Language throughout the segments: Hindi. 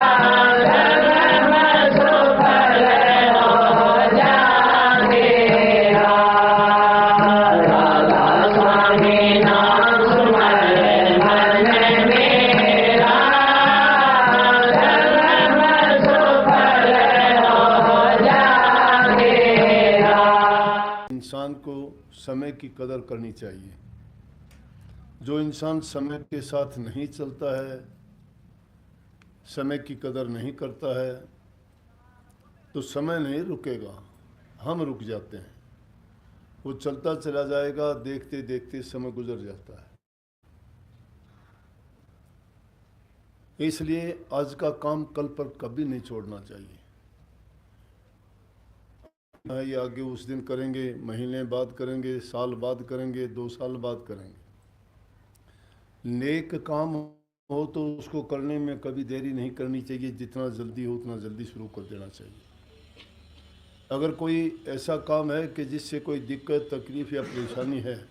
इंसान को समय की कदर करनी चाहिए। जो इंसान समय के साथ नहीं चलता है, समय की कदर नहीं करता है, तो समय नहीं रुकेगा, हम रुक जाते हैं। वो चलता चला जाएगा, देखते देखते समय गुजर जाता है। इसलिए आज का काम कल पर कभी नहीं छोड़ना चाहिए। ये आगे उस दिन करेंगे, महीने बाद करेंगे, साल बाद करेंगे, 2 साल बाद करेंगे। नेक काम हो तो उसको करने में कभी देरी नहीं करनी चाहिए। जितना जल्दी हो उतना जल्दी शुरू कर देना चाहिए। अगर कोई ऐसा काम है कि जिससे कोई दिक्कत, तकलीफ या परेशानी है,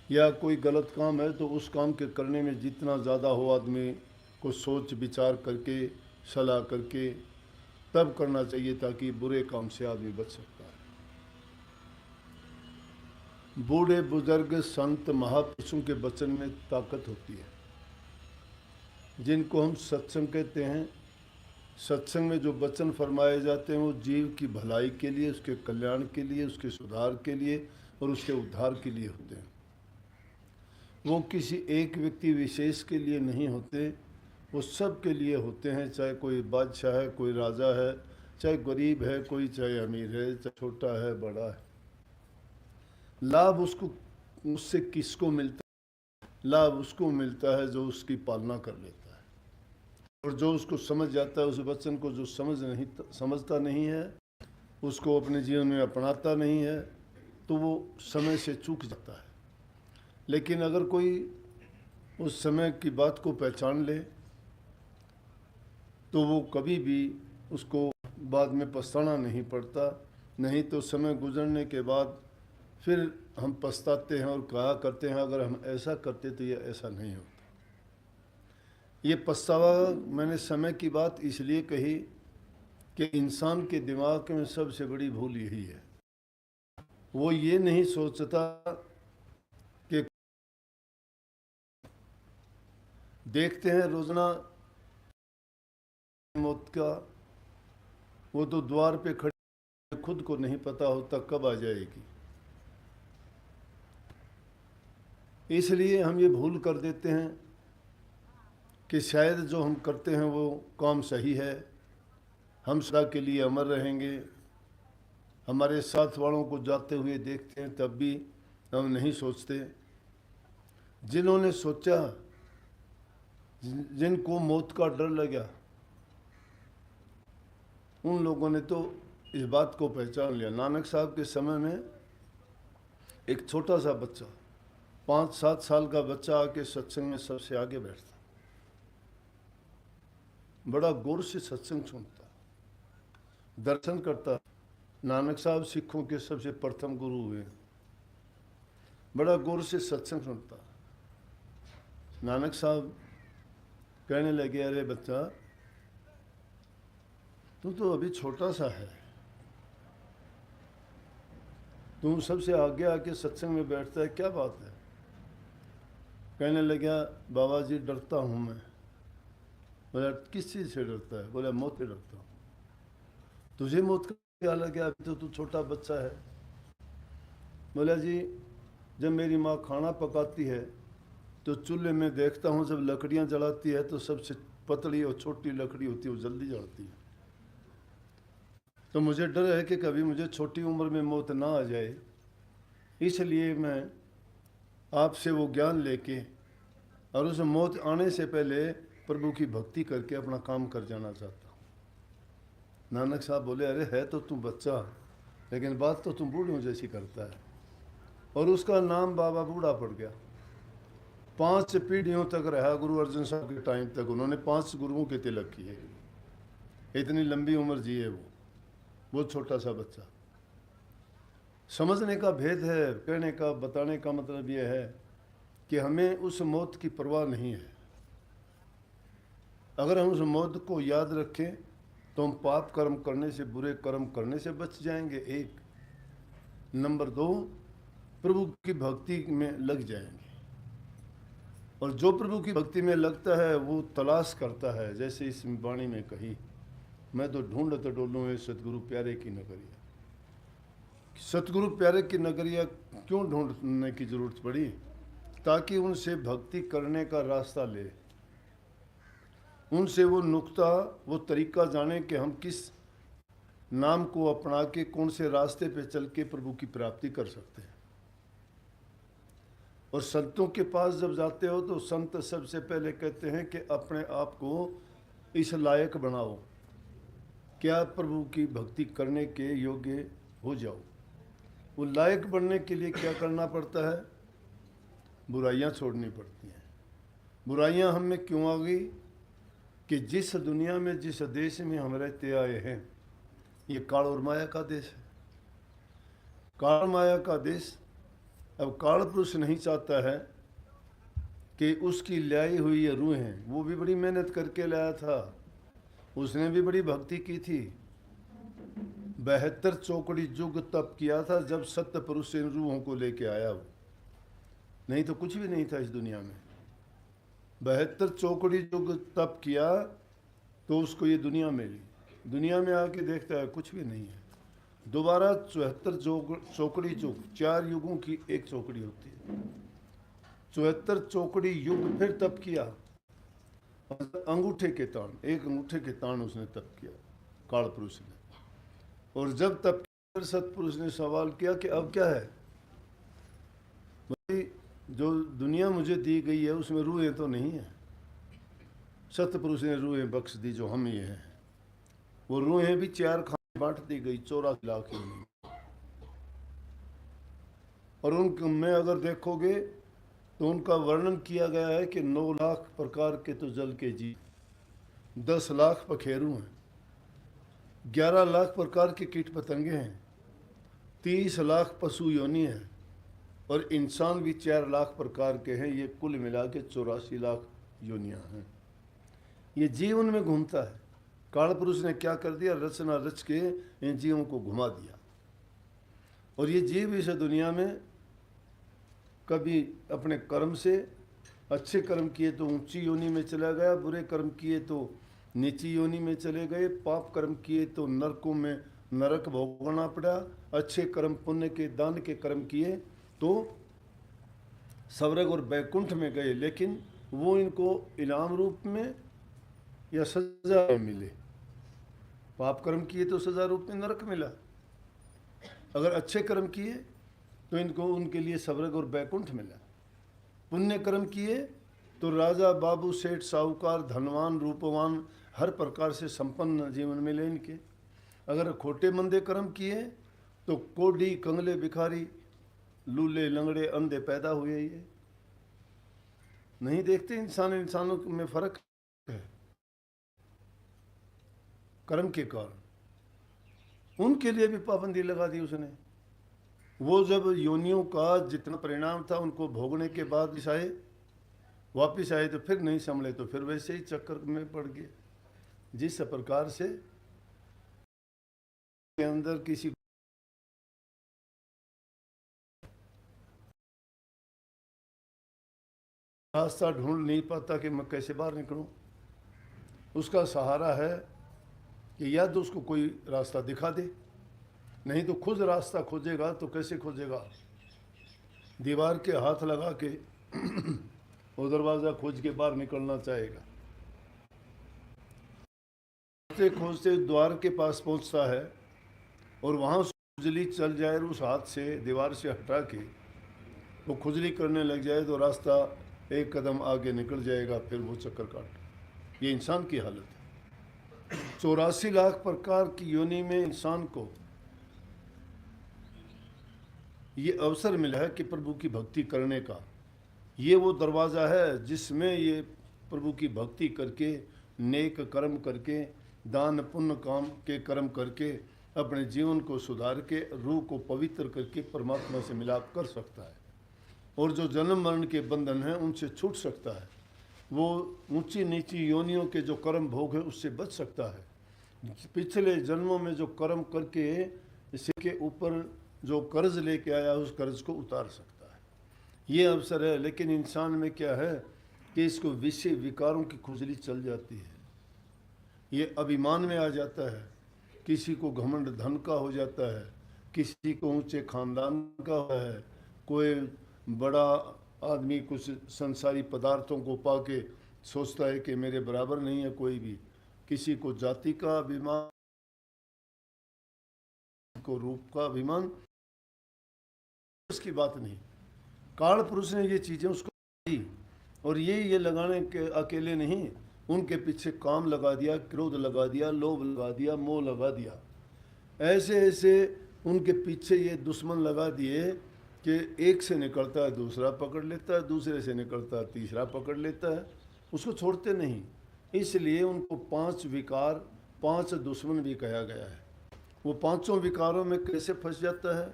या कोई गलत काम है, तो उस काम के करने में जितना ज़्यादा हो आदमी को सोच विचार करके, सलाह करके तब करना चाहिए, ताकि बुरे काम से आदमी बच सकता है। बूढ़े बुजुर्ग संत महापुरुषों के वचन में ताकत होती है, जिनको हम सत्संग कहते हैं। सत्संग में जो वचन फरमाए जाते हैं वो जीव की भलाई के लिए, उसके कल्याण के लिए, उसके सुधार के लिए और उसके उद्धार के लिए होते हैं। वो किसी एक व्यक्ति विशेष के लिए नहीं होते, वो सब के लिए होते हैं। चाहे कोई बादशाह है, कोई राजा है, चाहे गरीब है कोई, चाहे अमीर है, चाहे छोटा है, बड़ा है। लाभ उसको उससे किसको मिलता है? लाभ उसको मिलता है जो उसकी पालना कर लेता है, और जो उसको समझ जाता है। उस वचन को जो समझता नहीं है, उसको अपने जीवन में अपनाता नहीं है, तो वो समय से चूक जाता है। लेकिन अगर कोई उस समय की बात को पहचान ले, तो वो कभी भी उसको बाद में पछताना नहीं पड़ता। नहीं तो समय गुजरने के बाद फिर हम पछताते हैं और कहा करते हैं, अगर हम ऐसा करते तो ये ऐसा नहीं होता। ये पछतावा मैंने समय की बात इसलिए कही कि इंसान के दिमाग में सबसे बड़ी भूल यही है। वो ये नहीं सोचता कि देखते हैं रोजना मौत का, वो तो द्वार पे खड़े, खुद को नहीं पता होता कब आ जाएगी। इसलिए हम ये भूल कर देते हैं कि शायद जो हम करते हैं वो काम सही है, हम सदा के लिए अमर रहेंगे। हमारे साथ वालों को जाते हुए देखते हैं, तब भी हम नहीं सोचते। जिन्होंने सोचा, जिनको मौत का डर लगा, उन लोगों ने तो इस बात को पहचान लिया। नानक साहब के समय में एक छोटा सा बच्चा, 5-7 साल का बच्चा आके सत्संग में सबसे आगे बैठता, बड़ा गौर से सत्संग सुनता, दर्शन करता। नानक साहब सिखों के सबसे प्रथम गुरु हुए। बड़ा गौर से सत्संग सुनता। नानक साहब कहने लगे, अरे बच्चा, तू तो अभी छोटा सा है, तुम सबसे आगे आके सत्संग में बैठता है, क्या बात है? कहने लगा, बाबा जी डरता हूँ मैं। बोला, किस चीज़ से डरता है? बोला, मौत से डरता हूँ। तुझे मौत का क्या लगा? अभी तो तू छोटा बच्चा है। बोला, जी जब मेरी माँ खाना पकाती है तो चूल्हे में देखता हूँ, जब लकड़ियाँ जलाती है तो सबसे पतली और छोटी लकड़ी होती है वो जल्दी जलती है, तो मुझे डर है कि कभी मुझे छोटी उम्र में मौत ना आ जाए। इसलिए मैं आपसे वो ज्ञान लेके और उस मौत आने से पहले प्रभु की भक्ति करके अपना काम कर जाना चाहता हूँ। नानक साहब बोले, अरे है तो तू बच्चा, लेकिन बात तो तुम बूढ़ों जैसी करता है। और उसका नाम बाबा बूढ़ा पड़ गया। 5 पीढ़ियों तक रहा। गुरु अर्जन साहब के टाइम तक उन्होंने 5 गुरुओं के तिलक किए। इतनी लंबी उम्र जिए वो छोटा सा बच्चा। समझने का भेद है। कहने का, बताने का मतलब यह है कि हमें उस मौत की परवाह नहीं है। अगर हम उस मौत को याद रखें तो हम पाप कर्म करने से, बुरे कर्म करने से बच जाएंगे। एक नंबर 2, प्रभु की भक्ति में लग जाएंगे। और जो प्रभु की भक्ति में लगता है वो तलाश करता है, जैसे इस वाणी में कही, मैं तो ढूंढत डोलूं ये सतगुरु प्यारे की नगरिया। सतगुरु प्यारे की नगरिया क्यों ढूंढने की जरूरत पड़ी? ताकि उनसे भक्ति करने का रास्ता ले, उनसे वो नुक्ता, वो तरीका जाने कि हम किस नाम को अपना के कौन से रास्ते पे चल के प्रभु की प्राप्ति कर सकते हैं। और संतों के पास जब जाते हो तो संत सबसे पहले कहते हैं कि अपने आप को इस लायक बनाओ, क्या प्रभु की भक्ति करने के योग्य हो जाओ। वो लायक बनने के लिए क्या करना पड़ता है? बुराइयां छोड़नी पड़ती हैं। बुराइयां हम में क्यों आ गई? कि जिस दुनिया में, जिस देश में हम रहते आए हैं, ये काल और माया का देश है। काल माया का देश। अब काल पुरुष नहीं चाहता है कि उसकी लाई हुई ये रूह है, वो भी बड़ी मेहनत करके लाया था, उसने भी बड़ी भक्ति की थी, 72 चौकड़ी युग तप किया था जब सत्य पुरुष इन रूहों को लेके आया वो। नहीं तो कुछ भी नहीं था इस दुनिया में। 72 चौकड़ी युग तप किया तो उसको ये दुनिया मिली। दुनिया में आके देखता है कुछ भी नहीं है। दोबारा 74 चौकड़ी युग, 4 युगों की एक चौकड़ी होती है। 74 चौकड़ी युग फिर तप किया, अंगूठे के तान, एक अंगूठे के तान उसने तप किया काल पुरुष ने। और जब तप किया, सतपुरुष ने सवाल किया कि अब क्या है? भाई जो दुनिया मुझे दी गई है उसमें रूहें तो नहीं है। सतपुरुष ने रूहें बख्श दी जो हम ये हैं। वो रूहें भी 4 खाने बांट दी गई, 84 लाख की। और उनमें अगर देखोगे तो उनका वर्णन किया गया है कि 9 लाख प्रकार के तो जल के जीव, 10 लाख पखेरु हैं, 11 लाख प्रकार के कीट पतंगे हैं, 30 लाख पशु योनि हैं, और इंसान भी 4 लाख प्रकार के हैं। ये कुल मिला के 84 लाख योनियाँ हैं। ये जीवन में घूमता है। काल पुरुष ने क्या कर दिया? रचना रच के इन जीवों को घुमा दिया। और ये जीव इस दुनिया में कभी अपने कर्म से, अच्छे कर्म किए तो ऊंची योनि में चला गया, बुरे कर्म किए तो नीची योनि में चले गए, पाप कर्म किए तो नरकों में नरक भोगना पड़ा, अच्छे कर्म, पुण्य के, दान के कर्म किए तो स्वर्ग और बैकुंठ में गए। लेकिन वो इनको इनाम रूप में या सजा में मिले। पाप कर्म किए तो सजा रूप में नरक मिला, अगर अच्छे कर्म किए तो इनको, उनके लिए स्वर्ग और बैकुंठ मिला। पुण्य कर्म किए तो राजा, बाबू, सेठ, साहूकार, धनवान, रूपवान, हर प्रकार से संपन्न जीवन मिले इनके। अगर खोटे मंदे कर्म किए तो कोढ़ी, कंगले, भिखारी, लूले, लंगड़े, अंधे पैदा हुए। ये नहीं देखते इंसानों में फर्क है कर्म के कारण। उनके लिए भी पाबंदी लगा दी उसने। वो जब योनियों का जितना परिणाम था उनको भोगने के बाद वापिस आए तो फिर नहीं संभले, तो फिर वैसे ही चक्कर में पड़ गए। जिस प्रकार से के अंदर किसी रास्ता ढूंढ नहीं पाता कि मैं कैसे बाहर निकलूं, उसका सहारा है कि या तो उसको कोई रास्ता दिखा दे, नहीं तो खुद रास्ता खोजेगा। तो कैसे खोजेगा? दीवार के हाथ लगा के वो दरवाज़ा खोज के बाहर निकलना चाहेगा। खोजते खोजते द्वार के पास पहुंचता है और वहाँ खुजली चल जाए, उस हाथ से, दीवार से हटा के वो खुजली करने लग जाए तो रास्ता एक कदम आगे निकल जाएगा, फिर वो चक्कर काट। ये इंसान की हालत है। 84 लाख प्रकार की योनि में इंसान को ये अवसर मिला है कि प्रभु की भक्ति करने का। ये वो दरवाज़ा है जिसमें ये प्रभु की भक्ति करके, नेक कर्म करके, दान पुण्य काम के कर्म करके अपने जीवन को सुधार के, रूह को पवित्र करके परमात्मा से मिलाप कर सकता है और जो जन्म मरण के बंधन हैं उनसे छूट सकता है। वो ऊंची नीची योनियों के जो कर्म भोग है उससे बच सकता है। पिछले जन्मों में जो कर्म करके इसके ऊपर जो कर्ज लेके आया उस कर्ज को उतार सकता है, ये अवसर है। लेकिन इंसान में क्या है कि इसको विषय विकारों की खुजली चल जाती है, ये अभिमान में आ जाता है, किसी को घमंड धन का हो जाता है, किसी को ऊंचे खानदान का है, कोई बड़ा आदमी कुछ संसारी पदार्थों को पाके सोचता है कि मेरे बराबर नहीं है कोई भी, किसी को जाति का अभिमान, को रूप का अभिमान, उसकी बात नहीं। काल पुरुष ने ये चीजें उसको दी, और ये लगाने के अकेले नहीं, उनके पीछे काम लगा दिया, क्रोध लगा दिया, लोभ लगा दिया, मोह लगा दिया, ऐसे ऐसे उनके पीछे ये दुश्मन लगा दिए कि एक से निकलता है दूसरा पकड़ लेता है, दूसरे से निकलता है तीसरा पकड़ लेता है, उसको छोड़ते नहीं। इसलिए उनको 5 विकार, 5 दुश्मन भी कहा गया है। वो पांचों विकारों में कैसे फंस जाता है,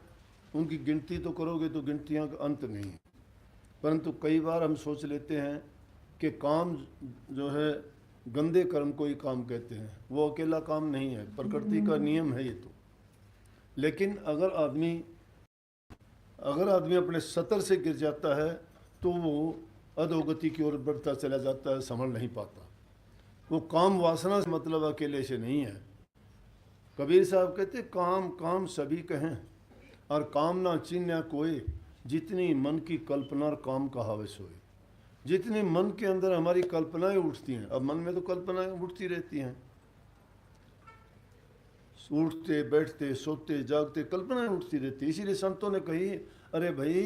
उनकी गिनती तो करोगे तो गिनतियाँ का अंत नहीं है। परंतु कई बार हम सोच लेते हैं कि काम जो है गंदे कर्म को ही काम कहते हैं, वो अकेला काम नहीं है, प्रकृति का नियम है ये तो। लेकिन अगर आदमी अपने सतर से गिर जाता है तो वो अधोगति की ओर बढ़ता चला जाता है, संभल नहीं पाता। वो काम वासना से मतलब अकेले से नहीं है। कबीर साहब कहते काम काम सभी कहें और काम ना चिन्ह कोई, जितनी मन की कल्पना और काम कहावे सोए। जितनी मन के अंदर हमारी कल्पनाएं उठती हैं, अब मन में तो कल्पनाएं उठती रहती हैं, उठते बैठते सोते जागते कल्पनाएं उठती रहती। इसीलिए संतों ने कही, अरे भाई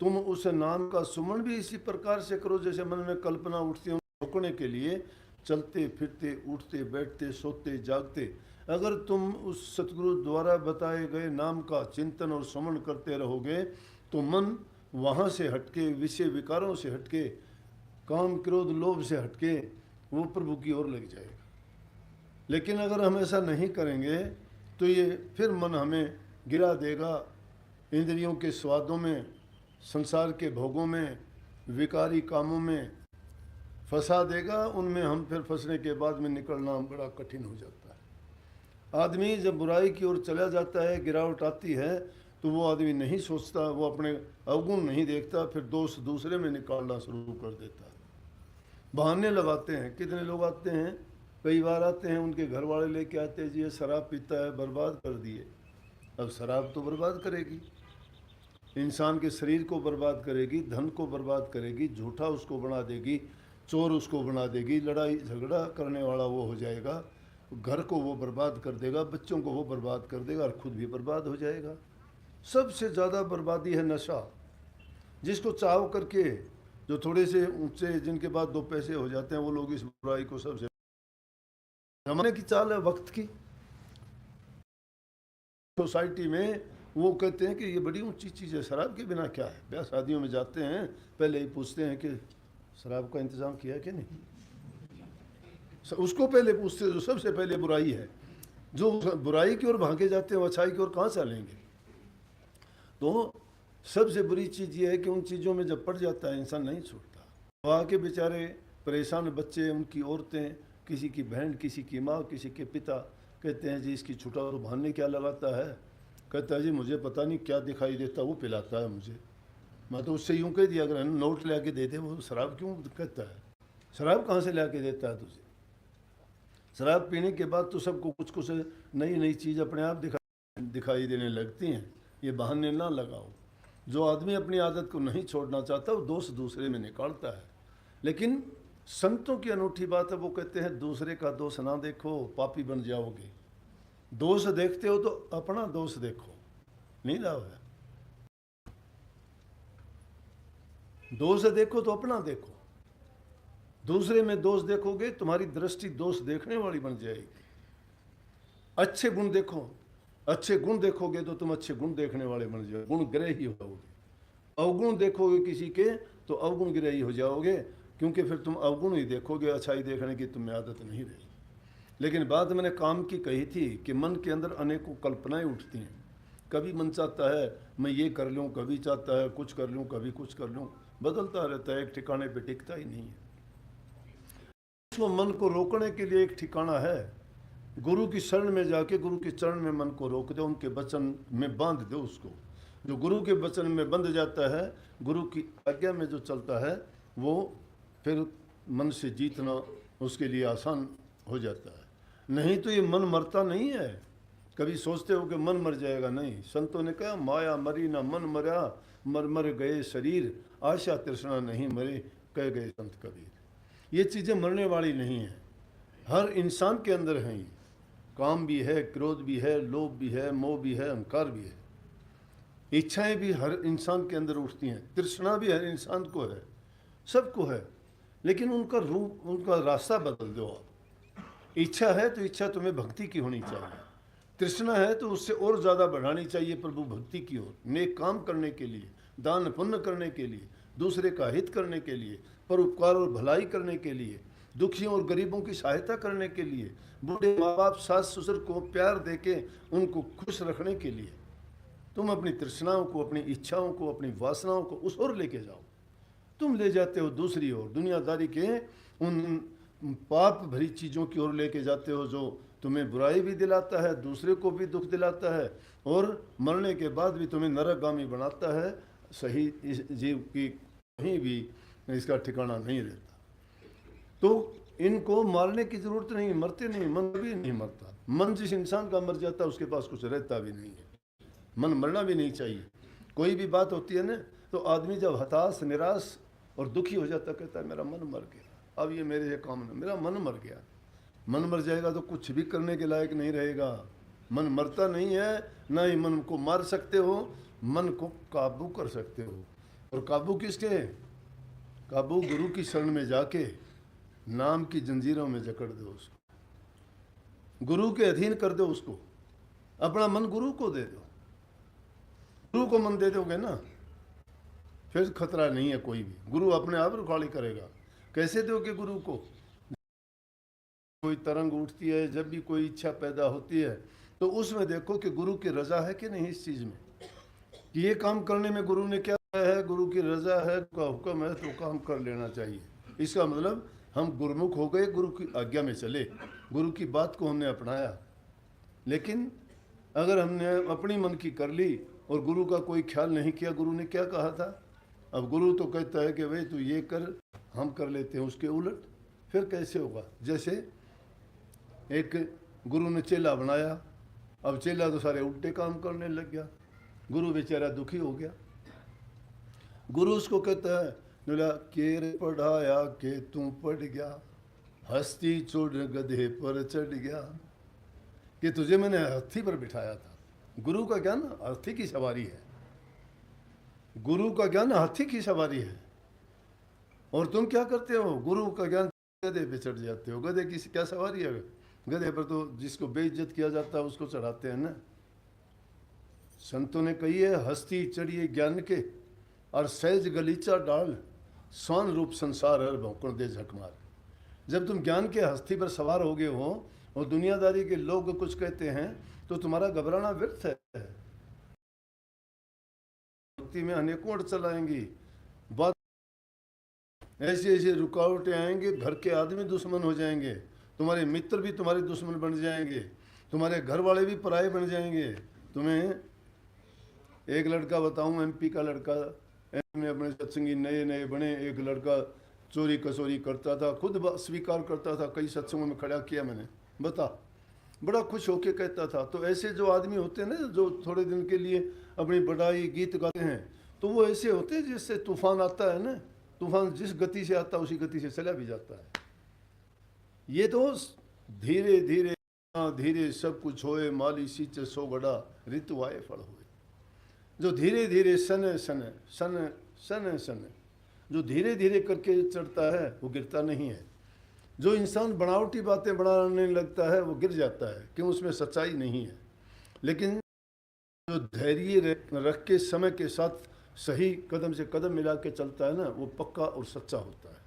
तुम उस नाम का सुमन भी इसी प्रकार से करो जैसे मन में कल्पना उठती है। रोकने के लिए चलते फिरते उठते बैठते सोते जागते अगर तुम उस सतगुरु द्वारा बताए गए नाम का चिंतन और सुमन करते रहोगे तो मन वहाँ से हटके, विषय विकारों से हटके, काम क्रोध लोभ से हटके वो प्रभु की ओर लग जाएगा। लेकिन अगर हम ऐसा नहीं करेंगे तो ये फिर मन हमें गिरा देगा इंद्रियों के स्वादों में, संसार के भोगों में, विकारी कामों में फंसा देगा। उनमें हम फिर फंसने के बाद में निकलना बड़ा कठिन हो जाता है। आदमी जब बुराई की ओर चला जाता है, गिरावट आती है, तो वो आदमी नहीं सोचता, वो अपने अवगुण नहीं देखता, फिर दोष दूसरे में निकालना शुरू कर देता है। बहाने लगाते हैं। कितने लोग आते हैं, कई बार आते हैं, उनके घर वाले लेके आते हैं जी ये शराब पीता है, बर्बाद कर दिए। अब शराब तो बर्बाद करेगी, इंसान के शरीर को बर्बाद करेगी, धन को बर्बाद करेगी, झूठा उसको बना देगी, चोर उसको बना देगी, लड़ाई झगड़ा करने वाला वो हो जाएगा, घर को वो बर्बाद कर देगा, बच्चों को वो बर्बाद कर देगा और खुद भी बर्बाद हो जाएगा। सबसे ज़्यादा बर्बादी है नशा, जिसको चाव करके जो थोड़े से ऊंचे, जिनके पास 2 पैसे हो जाते हैं, वो लोग इस बुराई को सबसे जमाने की चाल है वक्त की। सोसाइटी में वो कहते हैं कि ये बड़ी ऊंची चीज़ है, शराब के बिना क्या है। ब्याह शादियों में जाते हैं, पहले ही पूछते हैं कि शराब का इंतजाम किया कि नहीं, उसको पहले पूछते हैं, जो सबसे पहले बुराई है। जो बुराई की ओर भागे जाते हैं वो अच्छाई की ओर कहाँ चलेंगे। तो सबसे बुरी चीज़ ये है कि उन चीज़ों में जब पड़ जाता है इंसान नहीं छोड़ता। वहाँ के बेचारे परेशान बच्चे, उनकी औरतें, किसी की बहन, किसी की माँ, किसी के पिता कहते हैं जी इसकी छुटा और बहाने क्या लगाता है। कहता है जी मुझे पता नहीं क्या दिखाई देता, वो पिलाता है मुझे। मैं तो उससे यूँ कह दिया, अगर नोट ला के देते वो शराब क्यों कहता है, शराब कहाँ से ला के देता है तुझे। शराब पीने के बाद तो सबको कुछ कुछ नई नई चीज़ अपने आप दिखाई देने लगती हैं। ये बहाने ना लगाओ। जो आदमी अपनी आदत को नहीं छोड़ना चाहता वो दोष दूसरे में निकालता है। लेकिन संतों की अनूठी बात है, वो कहते हैं दूसरे का दोष ना देखो, पापी बन जाओगे। दोष देखते हो तो अपना दोष देखो, नहीं लाभ है। दोष देखो तो अपना देखो, दूसरे में दोष देखोगे तुम्हारी दृष्टि दोष देखने वाली बन जाएगी। अच्छे गुण देखो, अच्छे गुण देखोगे तो तुम अच्छे गुण देखने वाले बन जाओगे, गुण ग्रही होगे। अवगुण देखोगे किसी के तो अवगुण ग्रही हो जाओगे, क्योंकि फिर तुम अवगुण ही देखोगे, अच्छाई देखने की तुम्हें आदत नहीं रही। लेकिन बात मैंने काम की कही थी कि मन के अंदर अनेकों कल्पनाएं उठती हैं। कभी मन चाहता है मैं ये कर लूँ, कभी चाहता है कुछ कर लूँ, कभी कुछ कर लूँ, बदलता रहता है, एक ठिकाने पे टिकता ही नहीं है। उसको मन को रोकने के लिए एक ठिकाना है। गुरु की शरण में जाके गुरु के चरण में मन को रोक दो, उनके वचन में बांध दो उसको। जो गुरु के वचन में बंध जाता है, गुरु की आज्ञा में जो चलता है, वो फिर मन से जीतना उसके लिए आसान हो जाता है। नहीं तो ये मन मरता नहीं है। कभी सोचते हो कि मन मर जाएगा, नहीं। संतों ने कहा माया मरी ना मन मरा, मर मर गए शरीर, आशा तृष्णा नहीं मरे, कह गए संत कबीर। ये चीज़ें मरने वाली नहीं हैं, हर इंसान के अंदर हैं। ये काम भी है, क्रोध भी है, लोभ भी है, मोह भी है, अहंकार भी है, इच्छाएं भी हर इंसान के अंदर उठती हैं, तृष्णा भी हर इंसान को है, सबको है। लेकिन उनका रूप, उनका रास्ता बदल दो आप। इच्छा है तो इच्छा तुम्हें भक्ति की होनी चाहिए, तृष्णा है तो उससे और ज़्यादा बढ़ानी चाहिए प्रभु भक्ति की ओर, नेक काम करने के लिए, दान पुण्य करने के लिए, दूसरे का हित करने के लिए, परोपकार और भलाई करने के लिए, दुखियों और गरीबों की सहायता करने के लिए, बूढ़े माँ बाप सास ससुर को प्यार देके उनको खुश रखने के लिए। तुम अपनी तृष्णाओं को, अपनी इच्छाओं को, अपनी वासनाओं को उस ओर लेके जाओ। तुम ले जाते हो दूसरी ओर, दुनियादारी के उन पाप भरी चीज़ों की ओर लेके जाते हो, जो तुम्हें बुराई भी दिलाता है, दूसरे को भी दुख दिलाता है, और मरने के बाद भी तुम्हें नरकगामी बनाता है। सही इस जीव की कहीं भी इसका ठिकाना नहीं रहता। तो इनको मारने की जरूरत नहीं, मरते नहीं, मन भी नहीं मरता। मन जिस इंसान का मर जाता है उसके पास कुछ रहता भी नहीं है। मन मरना भी नहीं चाहिए। कोई भी बात होती है ना, तो आदमी जब हताश, निराश और दुखी हो जाता, कहता है मेरा मन मर गया, अब ये मेरे से काम नहीं, मेरा मन मर गया। मन मर जाएगा तो कुछ भी करने के लायक नहीं रहेगा। मन मरता नहीं है, ना ही मन को मार सकते हो, मन को काबू कर सकते हो। और काबू किसके? काबू गुरु की शरण में जाके नाम की जंजीरों में जकड़ दो उसको, गुरु के अधीन कर दो उसको, अपना मन गुरु को दे दो। गुरु को मन दे दोगे ना, फिर खतरा नहीं है कोई भी। गुरु अपने आप रुखाड़ी करेगा। कैसे दोगे गुरु को? कोई तरंग उठती है, जब भी कोई इच्छा पैदा होती है, तो उसमें देखो कि गुरु की रजा है कि नहीं इस चीज़ में, कि ये काम करने में गुरु ने क्या है, गुरु की रजा है, का हुक्म है, तो काम कर लेना चाहिए। इसका मतलब हम गुरुमुख हो गए, गुरु की आज्ञा में चले, गुरु की बात को हमने अपनाया। लेकिन अगर हमने अपनी मन की कर ली और गुरु का कोई ख्याल नहीं किया, गुरु ने क्या कहा था, अब गुरु तो कहता है कि भाई तू ये कर, हम कर लेते हैं उसके उलट, फिर कैसे होगा? जैसे एक गुरु ने चेला बनाया, अब चेला तो सारे उल्टे काम करने लग गया, गुरु बेचारा दुखी हो गया। गुरु उसको कहता है, बोला केर पढ़ाया के तू पढ़ गया, हस्ती चढ़ गधे पर चढ़ गया, कि तुझे मैंने हाथी पर बिठाया था। गुरु का ज्ञान हाथी की सवारी है, गुरु का ज्ञान हाथी की सवारी है। और तुम क्या करते हो? गुरु का ज्ञान गधे पे चढ़ जाते हो। गधे की क्या सवारी है? गधे पर तो जिसको बेइज्जत किया जाता है उसको चढ़ाते हैं ना। संतों ने कही है, हस्ती चढ़िए ज्ञान के और सहज गलीचा डाल, स्वान रूप संसार हर भौंकण दे झकमार। जब तुम ज्ञान के हस्ती पर सवार हो गए हो और दुनियादारी के लोग कुछ कहते हैं, तो तुम्हारा घबराना व्यर्थ है। भक्ति में अनेकों अड़चन आएंगी, बात ऐसी ऐसी रुकावटें आएंगे, घर के आदमी दुश्मन हो जाएंगे, तुम्हारे मित्र भी तुम्हारे दुश्मन बन जाएंगे, तुम्हारे घर वाले भी पराये बन जाएंगे। तुम्हें एक लड़का बताऊं, एमपी का लड़का, में अपने सत्संगी नए नए बने, एक लड़का चोरी कसोरी करता था, खुद स्वीकार करता था, कई सत्संगों में खड़ा किया मैंने, बता, बड़ा खुश होके कहता था। तो ऐसे जो आदमी होते हैं ना, जो थोड़े दिन के लिए अपनी बड़ाई गीत गाते हैं, तो वो ऐसे होते हैं जिससे तूफान आता है ना, तूफान जिस गति से आता है उसी गति से चला भी जाता है। ये तो धीरे धीरे धीरे सब कुछ होए, माली सींचे सो गड़ा, ऋतु आए फल हुए। जो धीरे धीरे सन सन सन सन सन जो धीरे धीरे करके चढ़ता है वो गिरता नहीं है। जो इंसान बनावटी बातें बनाने लगता है वो गिर जाता है, क्यों? उसमें सच्चाई नहीं है। लेकिन जो धैर्य रख के समय के साथ सही कदम से कदम मिला के चलता है ना, वो पक्का और सच्चा होता है।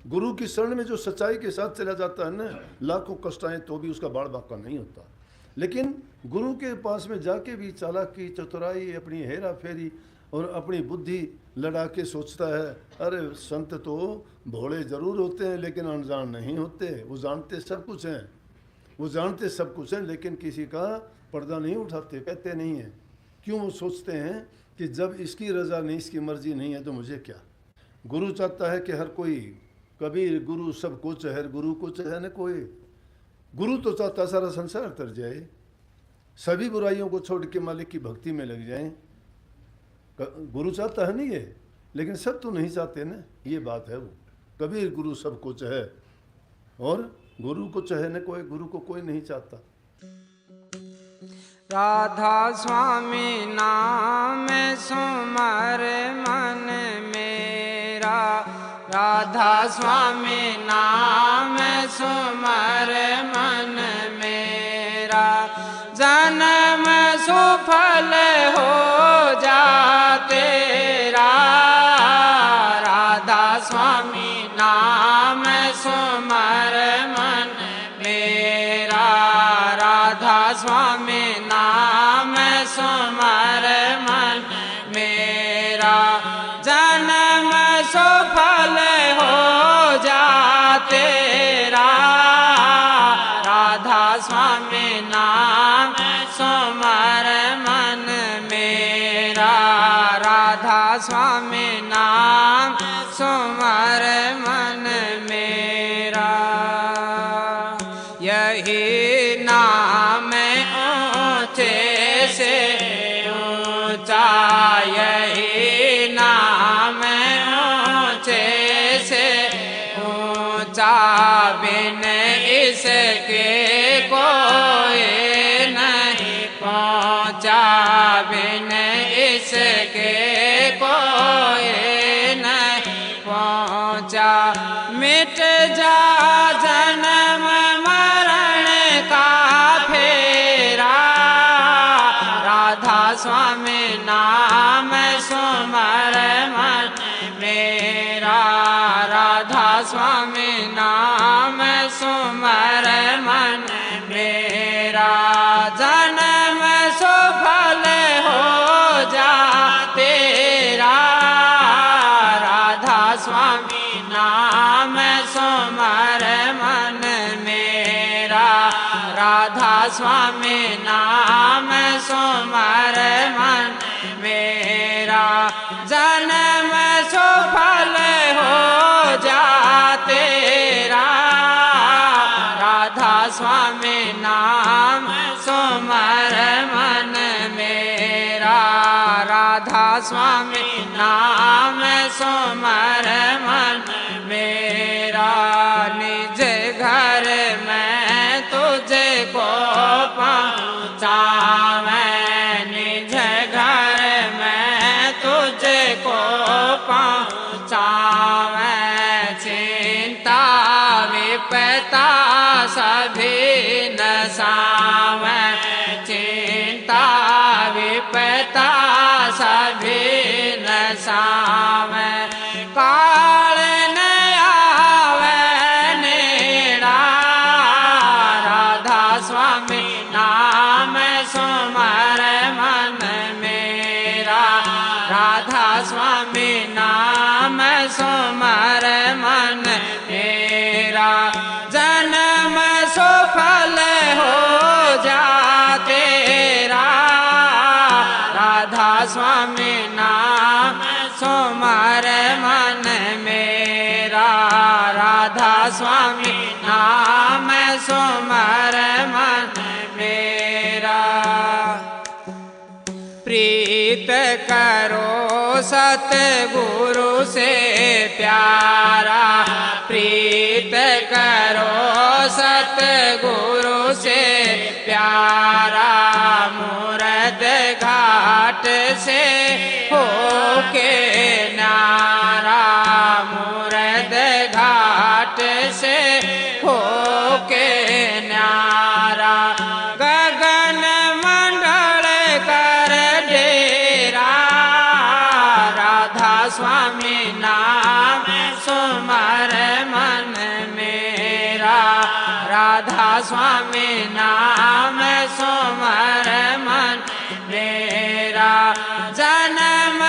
गुरु की शरण में जो सच्चाई के साथ चला जाता है ना, लाखों कष्ट आए तो भी उसका बाढ़ बाका नहीं होता। लेकिन गुरु के पास में जाके भी चालाकी, चतुराई, अपनी हेरा फेरी और अपनी बुद्धि लड़ा के सोचता है अरे संत तो भोले जरूर होते हैं लेकिन अनजान नहीं होते, वो जानते सब कुछ हैं, वो जानते सब कुछ हैं लेकिन किसी का पर्दा नहीं उठाते, कहते नहीं हैं। क्यों? वो सोचते हैं कि जब इसकी रज़ा नहीं, इसकी मर्जी नहीं है तो मुझे क्या। गुरु चाहता है कि हर कोई, कबीर गुरु सब कुछ है, गुरु कुछ है न कोई। गुरु तो चाहता सारा संसार तर जाए, सभी बुराइयों को छोड़ के मालिक की भक्ति में लग जाएं। गुरु चाहता है नहीं ये, लेकिन सब तो नहीं चाहते ना, ये बात है। वो कबीर गुरु सब कुछ है और गुरु को चाहे न कोई, गुरु को कोई नहीं चाहता। राधा स्वामी नाम सुमर मन मेरा, राधा स्वामी नाम सुमर मन मेरा, जन्म सुफल हो जा तेरा। राधा स्वामी नाम सुमर मन मेरा, राधा स्वामी नाम सुमर मन मेरा, जन्म सुफल हो जा तेरा। राधा स्वामी नाम सुमर मन मेरा, राधा स्वामी नाम सुमर मन मेरा। यही नाम ऊंचे से ऊंचा, यही नाम ऊंचे से ऊंचा, बिन इसके कोई नहीं पहुंचा, बिन इसके कोई नहीं पहुंचा। मिट जा जन्म मरण का फेरा, राधा स्वामी नाम सुमर मन मेरा, राधा स्वामी नाम सुमर मन मेरा, जन्म सुफल हो जा तेरा। राधा स्वामी नाम सुमर मन मेरा, राधा स्वामी नाम सुमर मन मेरा, जन्म सुफल हो जा तेरा। राधा स्वामी नाम सुमर मन मेरा, राधा स्वामी नाम सुमर मन मेरा। निज घर में तुझको पहुँचावे, निज घर में तुझको पहुँचावे, चिंता विपदा सभी नसावे, चिंता विपदा सभी नसावे, काल न आवे नेड़ा। राधा स्वामी नाम सुमर मन मेरा, राधा स्वामी नाम सुमर मन मेरा, जन्म सुफल हो जा तेरा। राधा स्वामी नाम सुमर मन मेरा, राधा स्वामी नाम सुमर मन मेरा। प्रीत करो सतगुरु से प्यारा, प्रीत करो सतगुरु से प्यारा, मुरद घाट से होके नारा, मुरद घाट से होके नारा, गगन मंडल कर डेरा। राधा स्वामी नाम सुमर मन मेरा, राधा स्वामी नाम सुमर मन मेरा, जन्म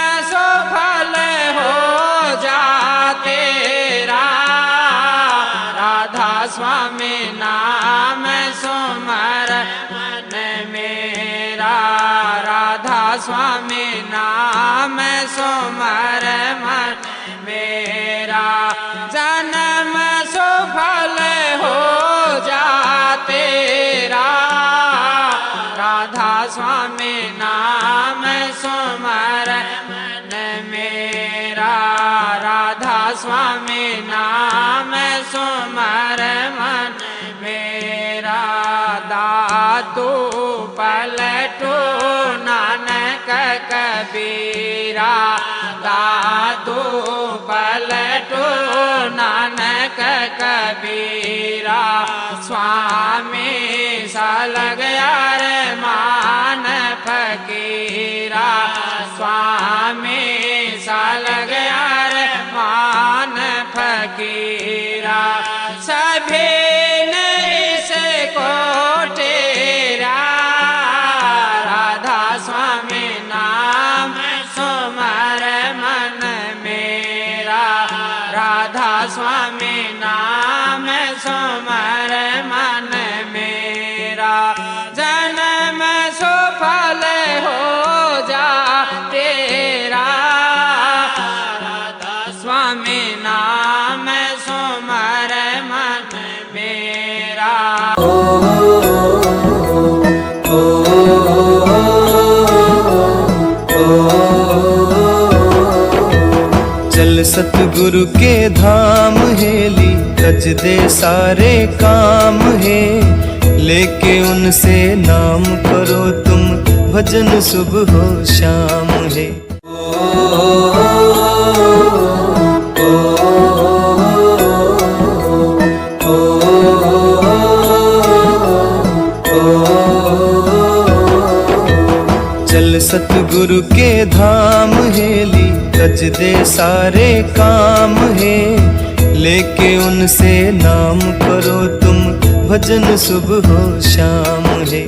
स्वामी नाम सुमर मन मेरा राधा स्वामी नाम सुमर मन मेरा जन्म सुफल हो जा तेरा राधा स्वामी नाम सुमर मन मेरा राधा स्वामी नाम सुमर मन मेरा दातू पलटू नानक कबीरा दातू पलटू नानक कबीरा स्वामी सलग यार मान फकीरा स्वामी सलग यार मान फकीरा सभी ने इसको तेरा राधा स्वामी नाम सुमर मन मेरा राधा स्वामी नाम सुमर मन मेरा जन्म सुफल हो जा तेरा राधा स्वामी नाम सुमर मन मेरा। चल सतगुरु के धाम हेली तज दे सारे काम है लेके उनसे नाम करो तुम भजन सुबह हो शाम है। चल सतगुरु के धाम हेली तज दे सारे काम है लेके उनसे नाम करो तुम भजन सुबह हो शाम है।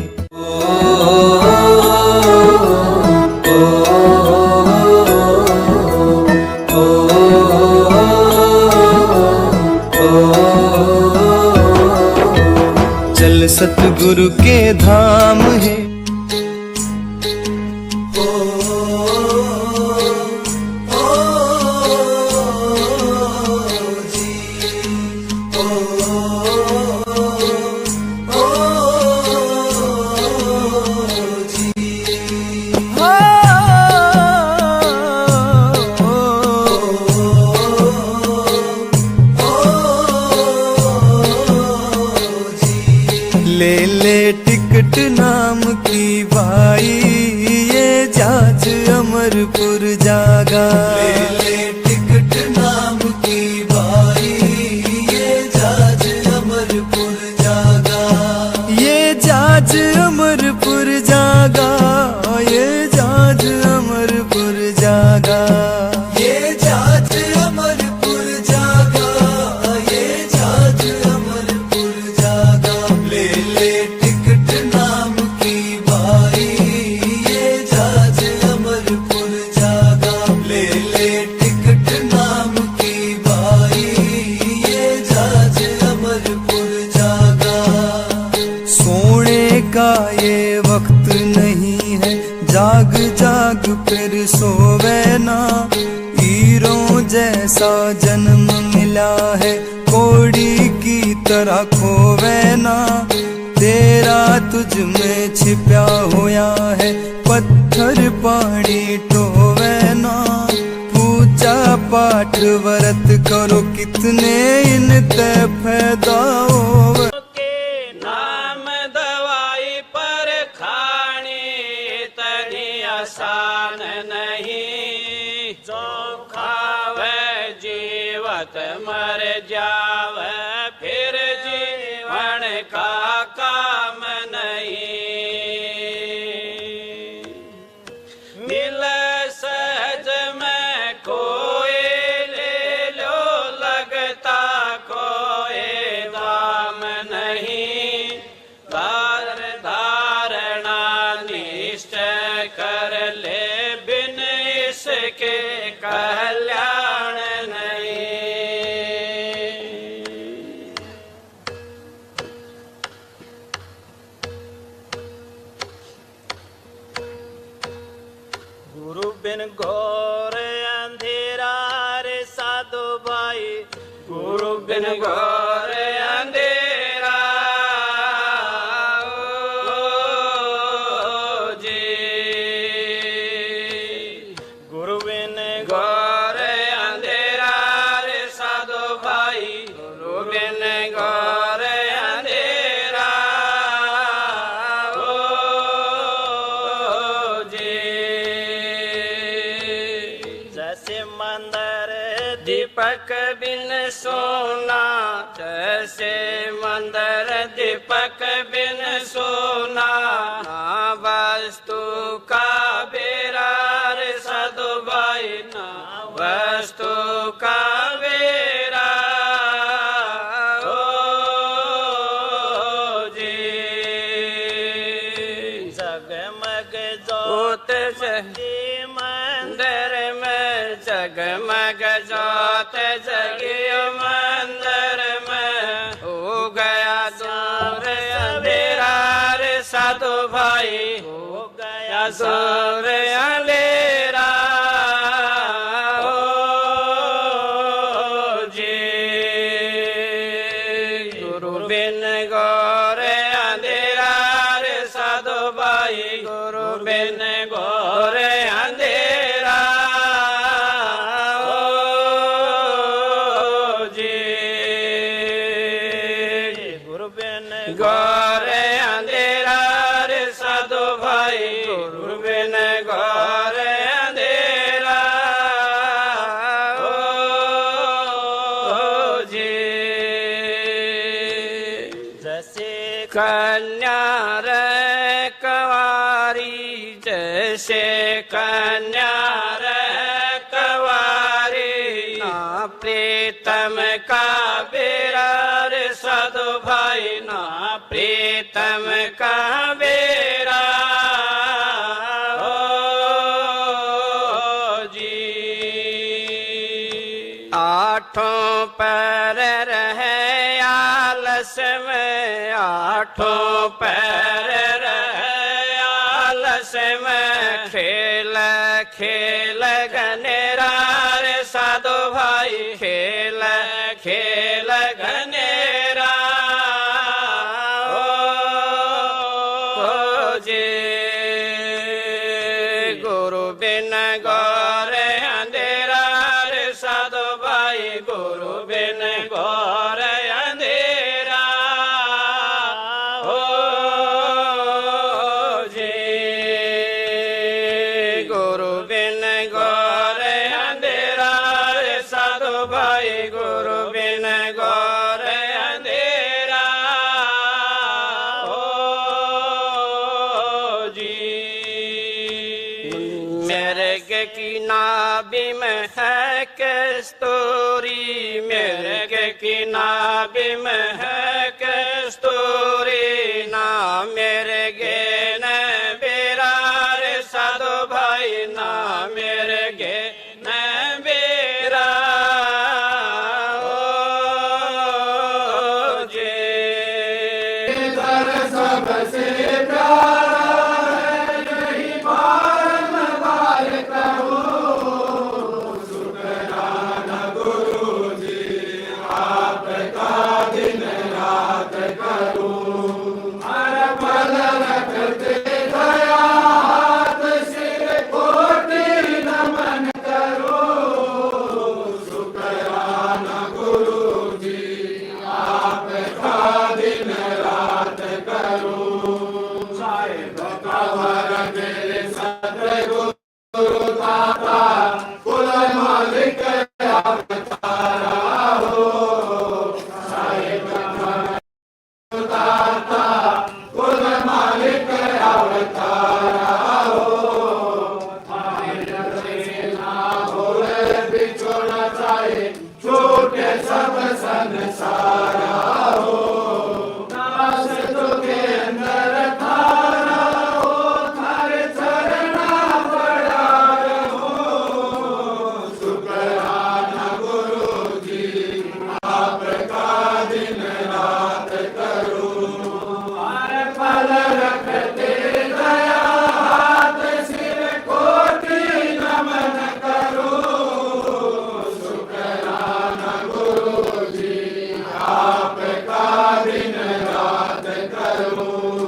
चल सतगुरु के धाम है। ले ले टिकट नाम की भाई ये जाज अमरपुर जागा। ले ले टिकट नाम की भाई ये जाज अमरपुर जागा। ये जाज अमरपुर जागा ये जाज अमरपुर जागा। ये जाज अमरपुर जागा ये जाज अमरपुर जागा। ले ले टिकट नाम की भाई ये जाज अमरपुर जागा। ले ले टिकट नाम की भाई ये जाज अमरपुर जागा। सोने का ये वक्त नहीं है जाग जाग फिर सोवे ना। हीरों जैसा जन्म मिला है कोड़ी की तरह खोवे ना। तेरा तुझ में छिपा हुआ है पत्थर पानी टोवे ना। पूजा पाठ व्रत करो कितने इन ते फायदा होवे। नाम दवाई पर खानी इतनी आसान नहीं। जो खावे जीवत मर जावे फिर जीवन का काम नहीं। मिल सहज में कोई ले लो लगता कोई दाम नहीं। धारणा निश्चय कर ले बिन इसके कल्याण नहीं। बिन घोर अंधेरा रे साधु भाई, गुरु बिन घोर अंधेरा ओ जी। गुरु बिन घोर अंधेरा रे साधु भाई, गुरु बिन घोर अंधेरा ओ जी। जैसे मंदिर दीपक बिन सोना, जैसे मंदिर दीपक बिन सोना, ना वस्तु का बेरा रे साधु भाई, ना वस्तु का बेरा ओ जी। जगमग जोत जगी मंदिर में, जगमग जोत जगी मंदिर में, हो गया दूर अंधेरा रे साधु भाई, हो गया दूर अंधेरा ओ जी। गुरु बिन घोर अंधेरा रे साधु भाई, गुरु बिन घोर अंधेरा ओ जी। गुरु बिन घोर अंधेरा रे साधु भाई, गुरु बिन घोर अंधेरा ओ जी। जैसे कन्या रे कवारी, जैसे कन्या रे कवारी, ना प्रीतम का बेरा रे साधु भाई, ना प्रीतम का बेरा ओ जी। आठों पैर रहे आलस में, आठों पैर रहे आलस में, खेल खेल घनेरा रे साधु भाई, खेल खेल घनेरा ओ जी। गुरु बिन घोर अंधेरा रे साधु भाई, गुरु बिन घोर अंधेरा ओ जी। गुरु बिन घोर अंधेरा रे साधु भाई, गुरु बिन घोर अंधेरा ओ जी। मिर्ग की नाभि में है कस्तूरी, मिर्ग की नाभि में है कस्तूरी, ना मिर्गे न बेरा रे साधु भाई, ना मिर्गे न बेरा ओ जी। गुरु